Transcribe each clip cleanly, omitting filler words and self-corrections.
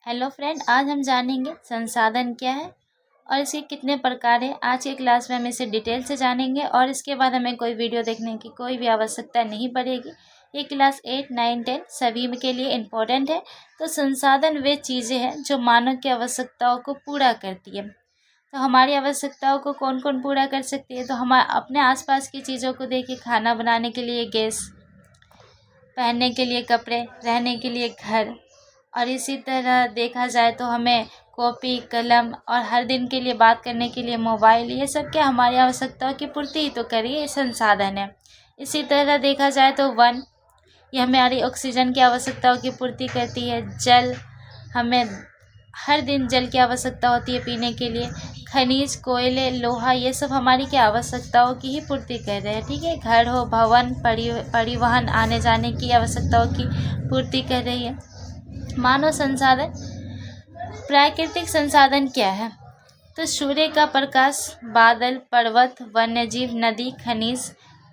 Hello friend, आज हम जानेंगे संसाधन क्या है और इसके कितने प्रकार हैं। आज की क्लास में हम इसे डिटेल से जानेंगे और इसके बाद हमें कोई वीडियो देखने की कोई भी आवश्यकता नहीं पड़ेगी। ये क्लास 8, 9, 10 सभी के लिए इम्पोर्टेंट है। तो संसाधन वे चीज़ें हैं जो मानव की आवश्यकताओं को पूरा करती है। तो हमारी आवश्यकताओं को कौन कौन पूरा कर सकती है? तो हम अपने आसपास की चीज़ों को देखिए। खाना बनाने के लिए गैस, पहनने के लिए कपड़े, रहने के लिए घर, और इसी तरह देखा जाए तो हमें कॉपी, कलम और हर दिन के लिए बात करने के लिए मोबाइल, ये सब क्या हमारी आवश्यकताओं की पूर्ति ही तो करिए, ये संसाधन है। इसी तरह देखा जाए तो वन, ये हमारी ऑक्सीजन की आवश्यकताओं की पूर्ति करती है। जल, हमें हर दिन जल की आवश्यकता होती है पीने के लिए। खनिज, कोयले, लोहा, ये सब हमारी क्या आवश्यकताओं की ही पूर्ति कर रहे हैं। ठीक है। घर हो, भवन, परिवहन, आने जाने की आवश्यकताओं की पूर्ति कर रही है। मानव संसाधन, प्राकृतिक संसाधन क्या है? तो सूर्य का प्रकाश, बादल, पर्वत, वन्यजीव, नदी, खनिज,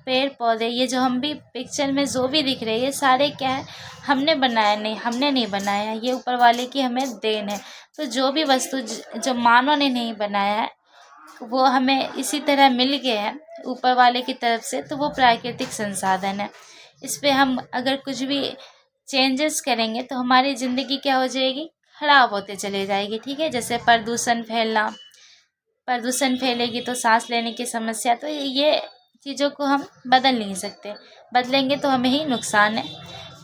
पेड़ पौधे, ये जो हम भी पिक्चर में जो भी दिख रहे हैं ये सारे क्या है? हमने बनाया नहीं, हमने नहीं बनाया, ये ऊपर वाले की हमें देन है। तो जो भी वस्तु जो मानव ने नहीं बनाया है वो हमें इसी तरह मिल गए हैं ऊपर वाले की तरफ से, तो वो प्राकृतिक संसाधन है। इस पर हम अगर कुछ भी चेंजेस करेंगे तो हमारी ज़िंदगी क्या हो जाएगी? खराब होते चले जाएगी। ठीक है। जैसे प्रदूषण फैलना, प्रदूषण फैलेगी तो सांस लेने की समस्या, तो ये चीज़ों को हम बदल नहीं सकते, बदलेंगे तो हमें ही नुकसान है।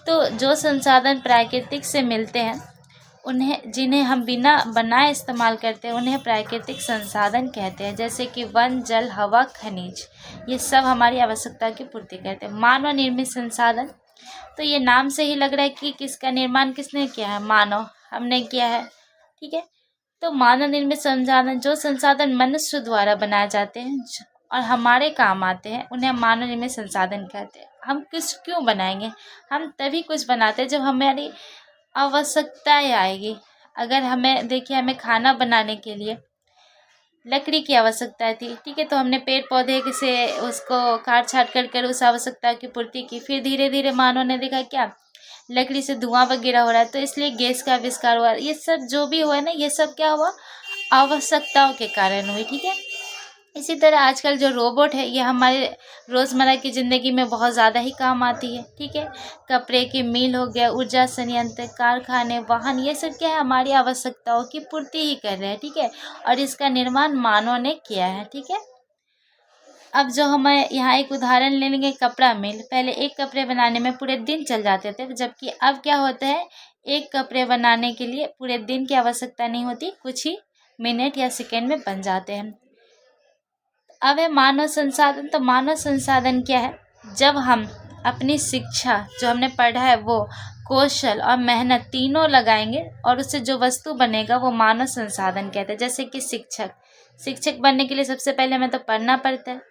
तो जो संसाधन प्राकृतिक से मिलते हैं उन्हें, जिन्हें हम बिना बनाए इस्तेमाल करते हैं, उन्हें प्राकृतिक संसाधन कहते हैं। जैसे कि वन, जल, हवा, खनिज, ये सब हमारी आवश्यकता की पूर्ति करते हैं। मानव निर्मित संसाधन, तो ये नाम से ही लग रहा है कि किसका निर्माण किसने किया है? मानव, हमने किया है। ठीक है। तो मानव निर्मित संसाधन, जो संसाधन मनुष्य द्वारा बनाए जाते हैं और हमारे काम आते हैं, उन्हें मानव निर्मित संसाधन कहते हैं। हम क्यों बनाएंगे? हम तभी कुछ बनाते हैं जब हमारी आवश्यकताएं आएगी। अगर हमें देखिए, हमें खाना बनाने के लिए लकड़ी की आवश्यकता थी। ठीक है। तो हमने पेड़ पौधे से उसको काट छाट कर उस आवश्यकता की पूर्ति की। फिर धीरे धीरे मानव ने देखा क्या लकड़ी से धुआं वगैरह हो रहा है, तो इसलिए गैस का आविष्कार हुआ। ये सब जो भी हुआ है ना, ये सब क्या हुआ? आवश्यकताओं के कारण हुई। ठीक है। इसी तरह आजकल जो रोबोट है ये हमारे रोज़मर्रा की ज़िंदगी में बहुत ज़्यादा ही काम आती है। ठीक है। कपड़े की मिल हो गया, ऊर्जा संयंत्र, कारखाने, वाहन, ये सब क्या है? हमारी आवश्यकताओं की पूर्ति ही कर रहे हैं। ठीक है। और इसका निर्माण मानव ने किया है। ठीक है। अब जो हमें यहाँ एक उदाहरण ले लेंगे, कपड़ा मिल। पहले एक कपड़े बनाने में पूरे दिन चल जाते थे, जबकि अब क्या होता है? एक कपड़े बनाने के लिए पूरे दिन की आवश्यकता नहीं होती, कुछ ही मिनट या सेकेंड में बन जाते हैं। अब है मानव संसाधन। तो मानव संसाधन क्या है? जब हम अपनी शिक्षा, जो हमने पढ़ा है, वो कौशल और मेहनत तीनों लगाएंगे और उससे जो वस्तु बनेगा वो मानव संसाधन कहते हैं। जैसे कि शिक्षक बनने के लिए सबसे पहले हमें तो पढ़ना पड़ता है,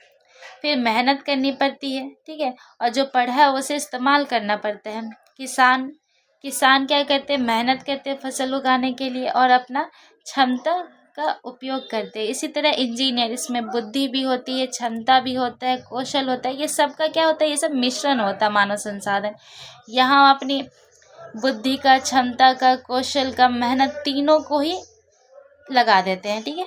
फिर मेहनत करनी पड़ती है। ठीक है। और जो पढ़ा है उसे इस्तेमाल करना पड़ता है। किसान क्या करते हैं? मेहनत करते हैं फसल उगाने के लिए और अपना क्षमता का उपयोग करते हैं। इसी तरह इंजीनियर, इसमें बुद्धि भी होती है, क्षमता भी होता है, कौशल होता है, ये सब का क्या होता है? ये सब मिश्रण होता है मानव संसाधन। यहाँ अपनी बुद्धि का, क्षमता का, कौशल का, मेहनत, तीनों को ही लगा देते हैं। ठीक है।